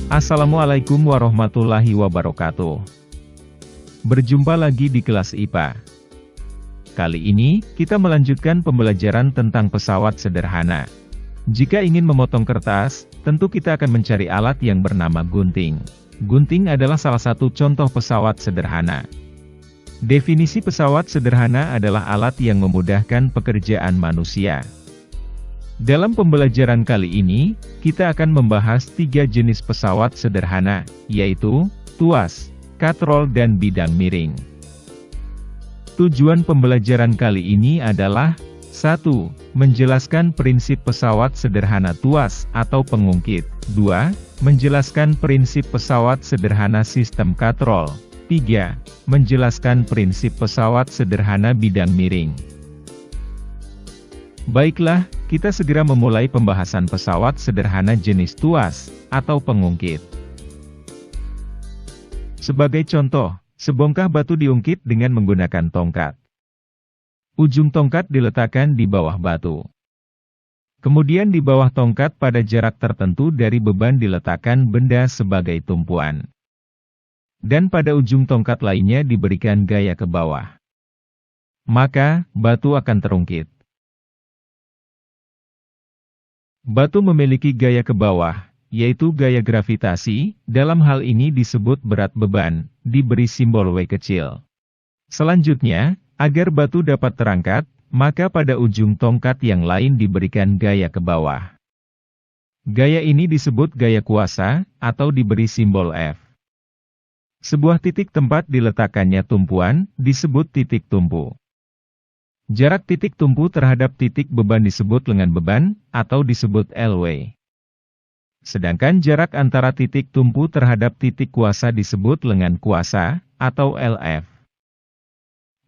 Assalamualaikum warahmatullahi wabarakatuh. Berjumpa lagi di kelas IPA. Kali ini, kita melanjutkan pembelajaran tentang pesawat sederhana. Jika ingin memotong kertas, tentu kita akan mencari alat yang bernama gunting. Gunting adalah salah satu contoh pesawat sederhana. Definisi pesawat sederhana adalah alat yang memudahkan pekerjaan manusia. Dalam pembelajaran kali ini, kita akan membahas 3 jenis pesawat sederhana, yaitu tuas, katrol dan bidang miring. Tujuan pembelajaran kali ini adalah 1. Menjelaskan prinsip pesawat sederhana tuas atau pengungkit. 2. Menjelaskan prinsip pesawat sederhana sistem katrol. 3. Menjelaskan prinsip pesawat sederhana bidang miring. Baiklah, kita segera memulai pembahasan pesawat sederhana jenis tuas, atau pengungkit. Sebagai contoh, sebongkah batu diungkit dengan menggunakan tongkat. Ujung tongkat diletakkan di bawah batu. Kemudian di bawah tongkat pada jarak tertentu dari beban diletakkan benda sebagai tumpuan. Dan pada ujung tongkat lainnya diberikan gaya ke bawah. Maka, batu akan terungkit. Batu memiliki gaya ke bawah, yaitu gaya gravitasi, dalam hal ini disebut berat beban, diberi simbol W kecil. Selanjutnya, agar batu dapat terangkat, maka pada ujung tongkat yang lain diberikan gaya ke bawah. Gaya ini disebut gaya kuasa, atau diberi simbol F. Sebuah titik tempat diletakkannya tumpuan, disebut titik tumpu. Jarak titik tumpu terhadap titik beban disebut lengan beban, atau disebut LW. Sedangkan jarak antara titik tumpu terhadap titik kuasa disebut lengan kuasa, atau LF.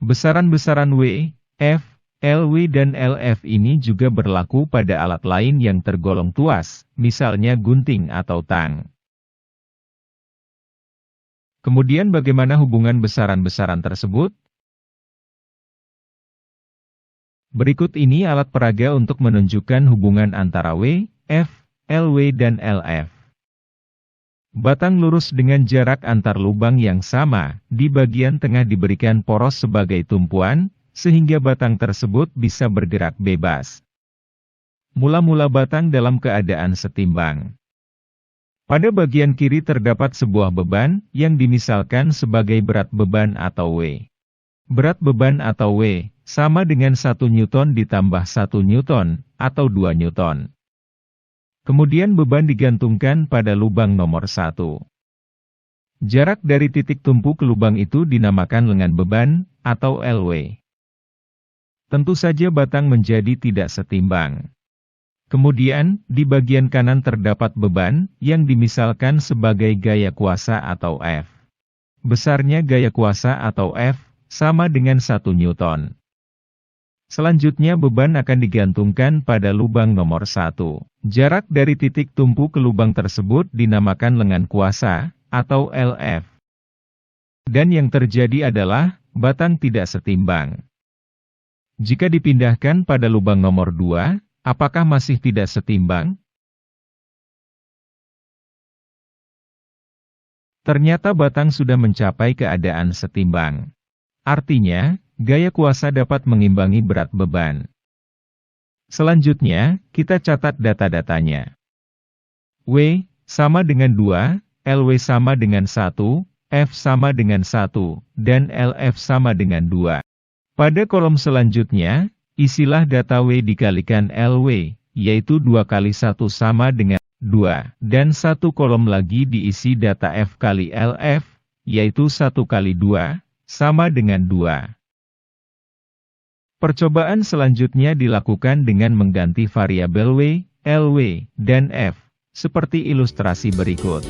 Besaran-besaran W, F, LW dan LF ini juga berlaku pada alat lain yang tergolong tuas, misalnya gunting atau tang. Kemudian bagaimana hubungan besaran-besaran tersebut? Berikut ini alat peraga untuk menunjukkan hubungan antara W, F, LW dan LF. Batang lurus dengan jarak antar lubang yang sama, di bagian tengah diberikan poros sebagai tumpuan, sehingga batang tersebut bisa bergerak bebas. Mula-mula batang dalam keadaan setimbang. Pada bagian kiri terdapat sebuah beban, yang dimisalkan sebagai berat beban atau W. Berat beban atau W, sama dengan 1 Newton ditambah 1 Newton, atau 2 Newton. Kemudian beban digantungkan pada lubang nomor 1. Jarak dari titik tumpu ke lubang itu dinamakan lengan beban, atau LW. Tentu saja batang menjadi tidak setimbang. Kemudian, di bagian kanan terdapat beban, yang dimisalkan sebagai gaya kuasa atau F. Besarnya gaya kuasa atau F, sama dengan 1 Newton. Selanjutnya beban akan digantungkan pada lubang nomor 1. Jarak dari titik tumpu ke lubang tersebut dinamakan lengan kuasa, atau LF. Dan yang terjadi adalah, batang tidak setimbang. Jika dipindahkan pada lubang nomor 2, apakah masih tidak setimbang? Ternyata batang sudah mencapai keadaan setimbang. Artinya, gaya kuasa dapat mengimbangi berat beban. Selanjutnya, kita catat data-datanya. W, sama dengan 2, LW sama dengan 1, F sama dengan 1, dan LF sama dengan 2. Pada kolom selanjutnya, isilah data W dikalikan LW, yaitu 2 kali 1 sama dengan 2, dan 1 kolom lagi diisi data F kali LF, yaitu 1 kali 2, sama dengan 2. Percobaan selanjutnya dilakukan dengan mengganti variabel W, LW, dan F, seperti ilustrasi berikut.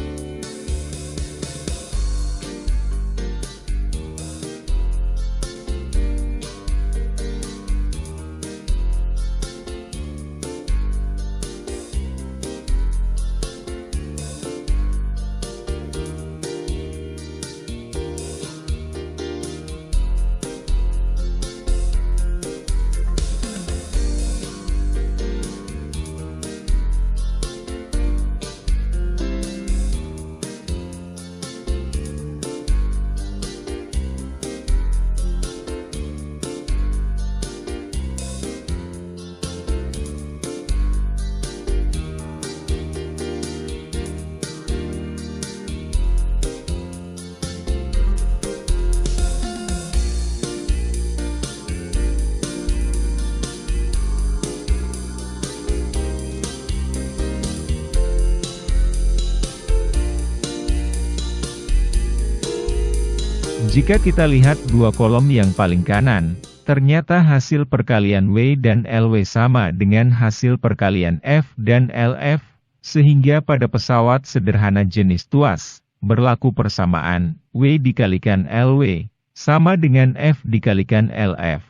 Jika kita lihat dua kolom yang paling kanan, ternyata hasil perkalian W dan LW sama dengan hasil perkalian F dan LF, sehingga pada pesawat sederhana jenis tuas, berlaku persamaan, W dikalikan LW, sama dengan F dikalikan LF.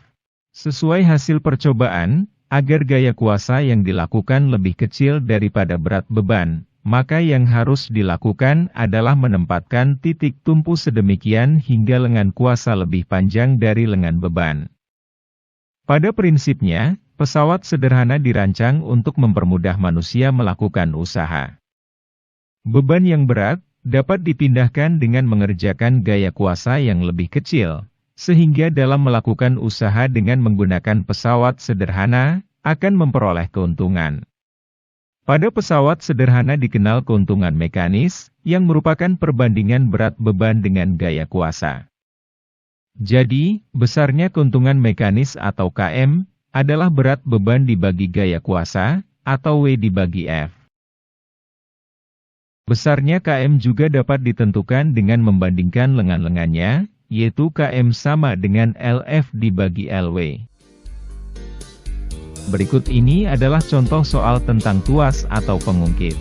Sesuai hasil percobaan, agar gaya kuasa yang dilakukan lebih kecil daripada berat beban, maka yang harus dilakukan adalah menempatkan titik tumpu sedemikian hingga lengan kuasa lebih panjang dari lengan beban. Pada prinsipnya, pesawat sederhana dirancang untuk mempermudah manusia melakukan usaha. Beban yang berat dapat dipindahkan dengan mengerjakan gaya kuasa yang lebih kecil, sehingga dalam melakukan usaha dengan menggunakan pesawat sederhana, akan memperoleh keuntungan. Pada pesawat sederhana dikenal keuntungan mekanis, yang merupakan perbandingan berat beban dengan gaya kuasa. Jadi, besarnya keuntungan mekanis atau KM, adalah berat beban dibagi gaya kuasa, atau W dibagi F. Besarnya KM juga dapat ditentukan dengan membandingkan lengan-lengannya, yaitu KM sama dengan LF dibagi LW. Berikut ini adalah contoh soal tentang tuas atau pengungkit.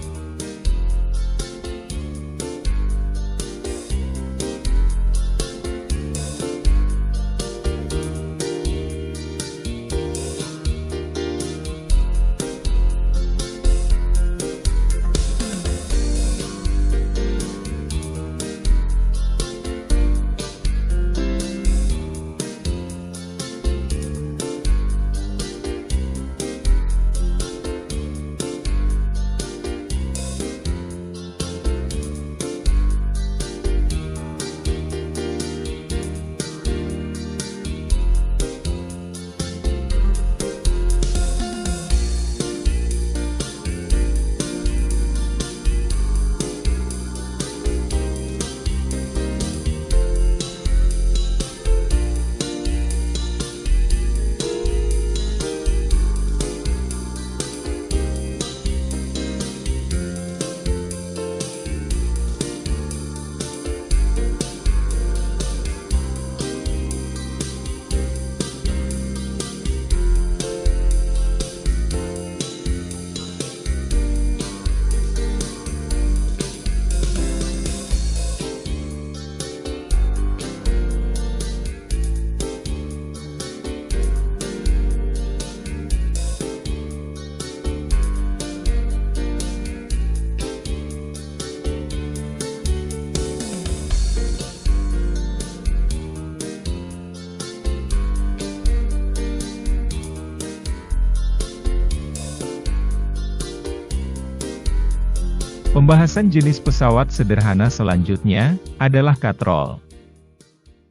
Pembahasan jenis pesawat sederhana selanjutnya adalah katrol.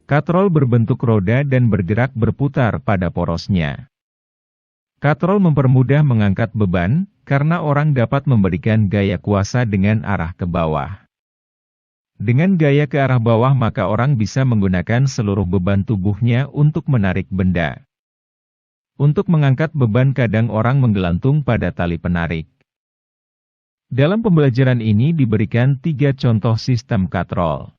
Katrol berbentuk roda dan bergerak berputar pada porosnya. Katrol mempermudah mengangkat beban, karena orang dapat memberikan gaya kuasa dengan arah ke bawah. Dengan gaya ke arah bawah maka orang bisa menggunakan seluruh beban tubuhnya untuk menarik benda. Untuk mengangkat beban kadang orang menggelantung pada tali penarik. Dalam pembelajaran ini diberikan 3 contoh sistem katrol.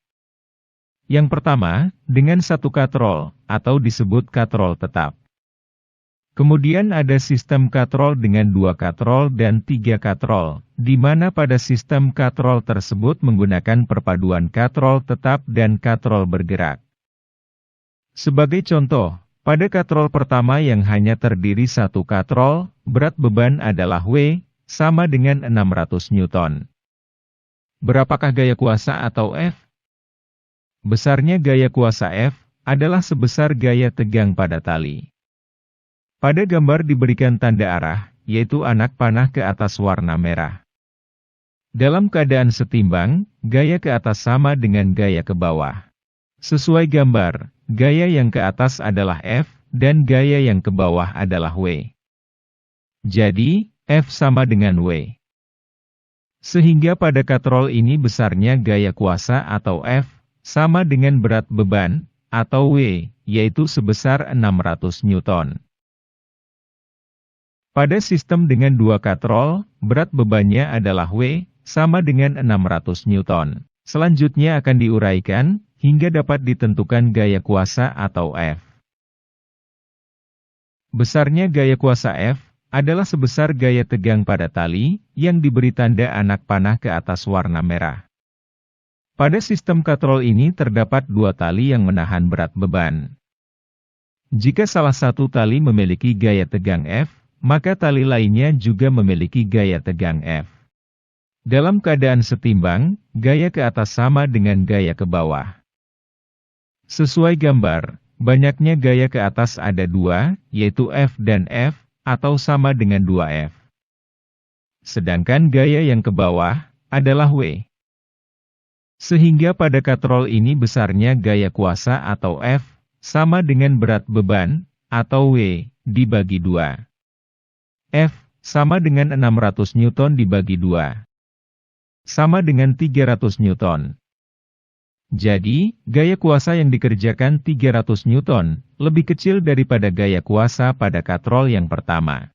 Yang pertama, dengan satu katrol, atau disebut katrol tetap. Kemudian ada sistem katrol dengan 2 katrol dan 3 katrol, di mana pada sistem katrol tersebut menggunakan perpaduan katrol tetap dan katrol bergerak. Sebagai contoh, pada katrol pertama yang hanya terdiri satu katrol, berat beban adalah W, sama dengan 600 Newton. Berapakah gaya kuasa atau F? Besarnya gaya kuasa F adalah sebesar gaya tegang pada tali. Pada gambar diberikan tanda arah, yaitu anak panah ke atas warna merah. Dalam keadaan setimbang, gaya ke atas sama dengan gaya ke bawah. Sesuai gambar, gaya yang ke atas adalah F, dan gaya yang ke bawah adalah W. Jadi, F sama dengan W. Sehingga pada katrol ini besarnya gaya kuasa atau F, sama dengan berat beban, atau W, yaitu sebesar 600 Newton. Pada sistem dengan 2 katrol, berat bebannya adalah W, sama dengan 600 Newton. Selanjutnya akan diuraikan, hingga dapat ditentukan gaya kuasa atau F. Besarnya gaya kuasa F adalah sebesar gaya tegang pada tali yang diberi tanda anak panah ke atas warna merah. Pada sistem katrol ini terdapat dua tali yang menahan berat beban. Jika salah satu tali memiliki gaya tegang F, maka tali lainnya juga memiliki gaya tegang F. Dalam keadaan setimbang, gaya ke atas sama dengan gaya ke bawah. Sesuai gambar, banyaknya gaya ke atas ada dua, yaitu F dan F, atau sama dengan 2F. Sedangkan gaya yang ke bawah adalah W. Sehingga pada katrol ini besarnya gaya kuasa atau F sama dengan berat beban atau W dibagi 2. F sama dengan 600 Newton dibagi 2. Sama dengan 300 Newton. Jadi, gaya kuasa yang dikerjakan 300 Newton, lebih kecil daripada gaya kuasa pada katrol yang pertama.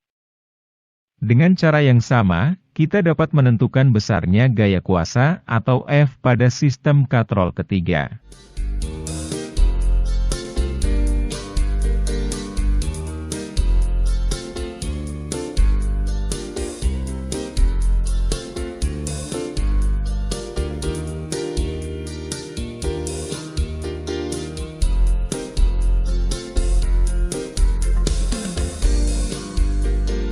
Dengan cara yang sama, kita dapat menentukan besarnya gaya kuasa atau F pada sistem katrol ketiga.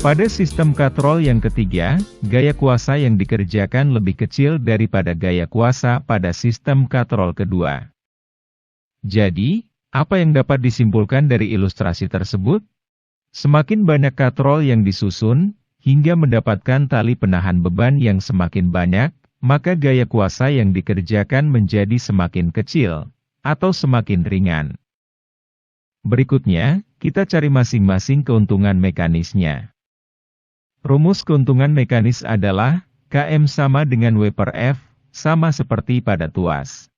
Pada sistem katrol yang ketiga, gaya kuasa yang dikerjakan lebih kecil daripada gaya kuasa pada sistem katrol kedua. Jadi, apa yang dapat disimpulkan dari ilustrasi tersebut? Semakin banyak katrol yang disusun, hingga mendapatkan tali penahan beban yang semakin banyak, maka gaya kuasa yang dikerjakan menjadi semakin kecil, atau semakin ringan. Berikutnya, kita cari masing-masing keuntungan mekanisnya. Rumus keuntungan mekanis adalah, Km sama dengan W per F, sama seperti pada tuas.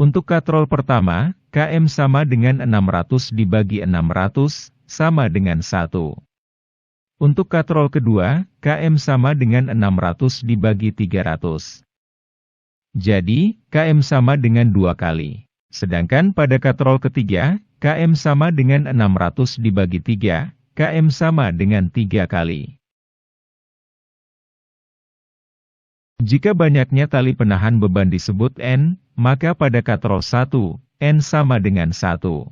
Untuk katrol pertama, Km sama dengan 600 dibagi 600, sama dengan 1. Untuk katrol kedua, Km sama dengan 600 dibagi 300. Jadi, Km sama dengan 2 kali. Sedangkan pada katrol ketiga, Km sama dengan 600 dibagi 3, Km sama dengan 3 kali. Jika banyaknya tali penahan beban disebut N, maka pada katrol 1, N sama dengan 1.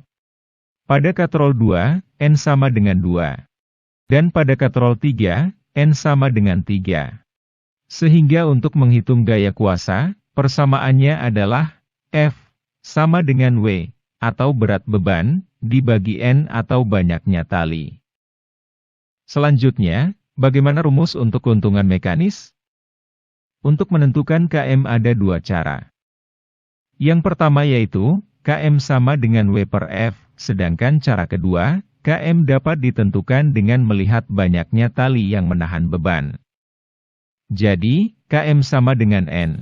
Pada katrol 2, N sama dengan 2. Dan pada katrol 3, N sama dengan 3. Sehingga untuk menghitung gaya kuasa, persamaannya adalah F sama dengan W, atau berat beban, dibagi N atau banyaknya tali. Selanjutnya, bagaimana rumus untuk keuntungan mekanis? Untuk menentukan Km ada dua cara. Yang pertama yaitu, Km sama dengan W per F, sedangkan cara kedua, Km dapat ditentukan dengan melihat banyaknya tali yang menahan beban. Jadi, Km sama dengan N.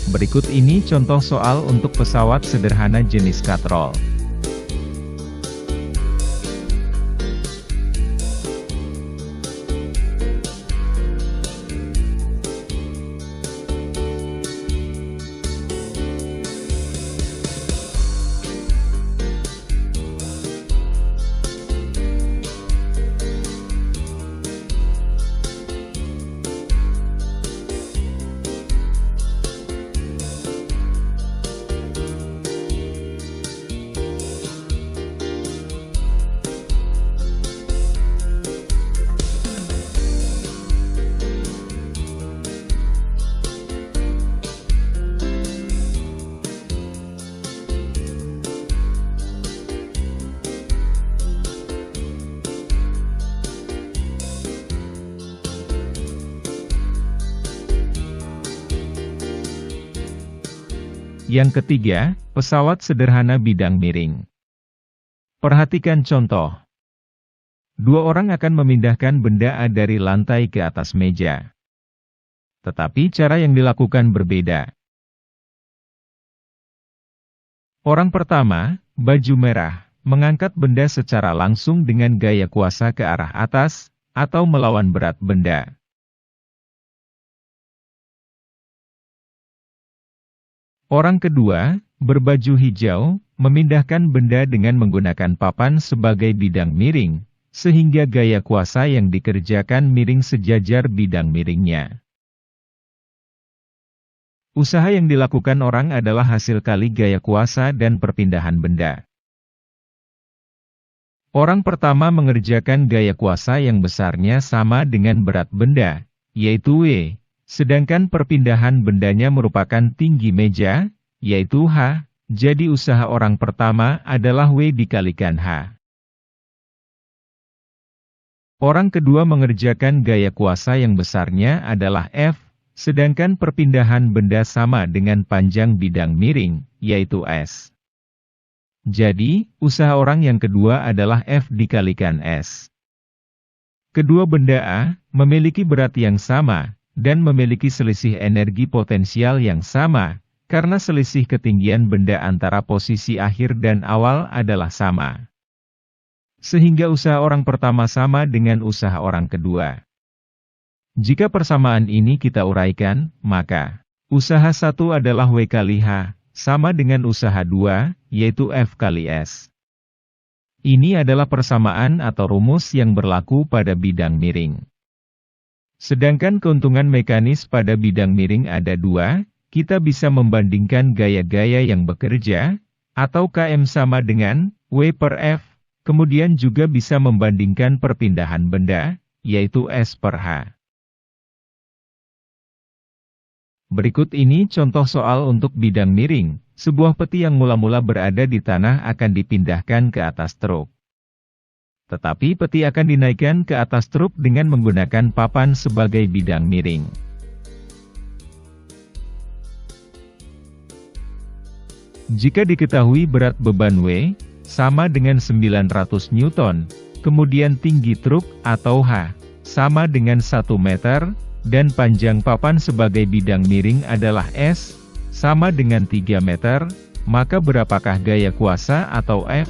Berikut ini contoh soal untuk pesawat sederhana jenis katrol. Yang ketiga, pesawat sederhana bidang miring. Perhatikan contoh. Dua orang akan memindahkan benda A dari lantai ke atas meja. Tetapi cara yang dilakukan berbeda. Orang pertama, baju merah, mengangkat benda secara langsung dengan gaya kuasa ke arah atas, atau melawan berat benda. 。Orang kedua, berbaju hijau, memindahkan benda dengan menggunakan papan sebagai bidang miring, sehingga gaya kuasa yang dikerjakan miring sejajar bidang miringnya. Usaha yang dilakukan orang adalah hasil kali gaya kuasa dan perpindahan benda. Orang pertama mengerjakan gaya kuasa yang besarnya sama dengan berat benda, yaitu W, sedangkan perpindahan bendanya merupakan tinggi meja, yaitu H, jadi usaha orang pertama adalah W dikalikan H. Orang kedua mengerjakan gaya kuasa yang besarnya adalah F, sedangkan perpindahan benda sama dengan panjang bidang miring, yaitu S. Jadi, usaha orang yang kedua adalah F dikalikan S. Kedua benda A memiliki berat yang sama, dan memiliki selisih energi potensial yang sama, karena selisih ketinggian benda antara posisi akhir dan awal adalah sama. Sehingga usaha orang pertama sama dengan usaha orang kedua. Jika persamaan ini kita uraikan, maka usaha 1 adalah W kali H, sama dengan usaha 2, yaitu F kali S. Ini adalah persamaan atau rumus yang berlaku pada bidang miring. Sedangkan keuntungan mekanis pada bidang miring ada 2, kita bisa membandingkan gaya-gaya yang bekerja, atau KM sama dengan W per F, kemudian juga bisa membandingkan perpindahan benda, yaitu S per H. Berikut ini contoh soal untuk bidang miring. Sebuah peti yang mula-mula berada di tanah akan dipindahkan ke atas truk. Tetapi peti akan dinaikkan ke atas truk dengan menggunakan papan sebagai bidang miring. Jika diketahui berat beban W sama dengan 900 Newton, kemudian tinggi truk atau H sama dengan 1 meter, dan panjang papan sebagai bidang miring adalah S, sama dengan 3 meter, maka berapakah gaya kuasa atau F?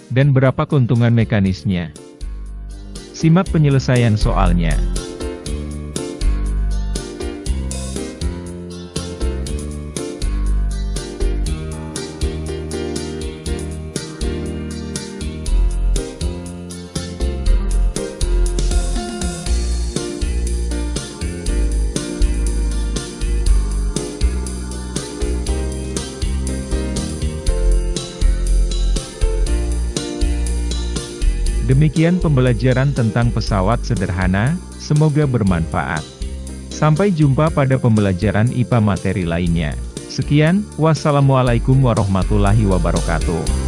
Dan berapa keuntungan mekanisnya? Simak penyelesaian soalnya. Demikian pembelajaran tentang pesawat sederhana, semoga bermanfaat. Sampai jumpa pada pembelajaran IPA materi lainnya. Sekian, wassalamualaikum warahmatullahi wabarakatuh.